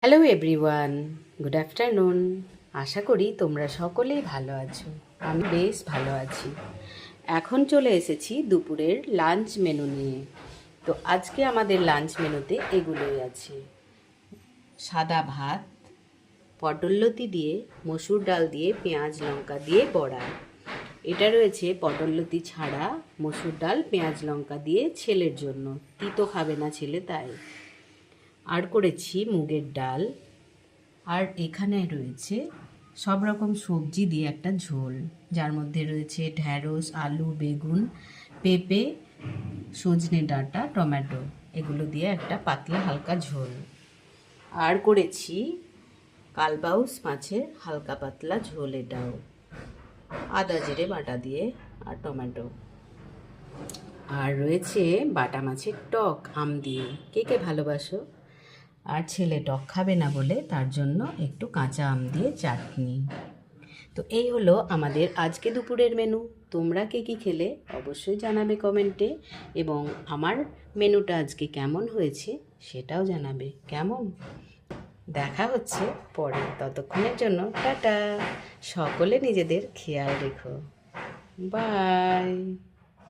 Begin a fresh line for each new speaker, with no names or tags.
Hello everyone, good afternoon. আশা করি তোমরা সকলেই ভালো আছো। আমি বেশ ভালো আছি। এখন চলে এসেছি দুপুরের লাঞ্চ মেনু নিয়ে। তো আজকে আমাদের লাঞ্চ মেনুতে এগুলোই আছে: সাদা ভাত, পটললতি দিয়ে, মসুর ডাল দিয়ে, পেঁয়াজ লঙ্কা দিয়ে বড়া। এটা রয়েছে পটললতি ছাড়া মসুর ডাল পেঁয়াজ লঙ্কা দিয়ে, ছেলের জন্য, তিতো খাবে না ছেলে তাই। আর করেছি মুগের ডাল। আর এখানে রয়েছে সব রকম সবজি দিয়ে একটা ঝোল, যার মধ্যে রয়েছে ঢ্যাঁড়স, আলু, বেগুন, পেঁপে, সজনে ডাঁটা, টমেটো, এগুলো দিয়ে একটা পাতলা হালকা ঝোল। আর করেছি কালবাউস মাছের হালকা পাতলা ঝোল, এটাও আদা জিরে বাটা দিয়ে আর টমেটো। আর রয়েছে বাটা মাছের টক আম দিয়ে, কে কে ভালোবাসো। আর ছেলে টক খাবে না বলে তার জন্য একটু কাঁচা আম দিয়ে চাটনি। তো এই হলো আমাদের আজকে দুপুরের মেনু। তোমরা কে কী খেলে অবশ্যই জানাবে কমেন্টে, এবং আমার মেনুটা আজকে কেমন হয়েছে সেটাও জানাবে। কেমন? দেখা হচ্ছে পরে, ততক্ষণের জন্য টাটা। সকলে নিজেদের খেয়াল রেখো। বাই।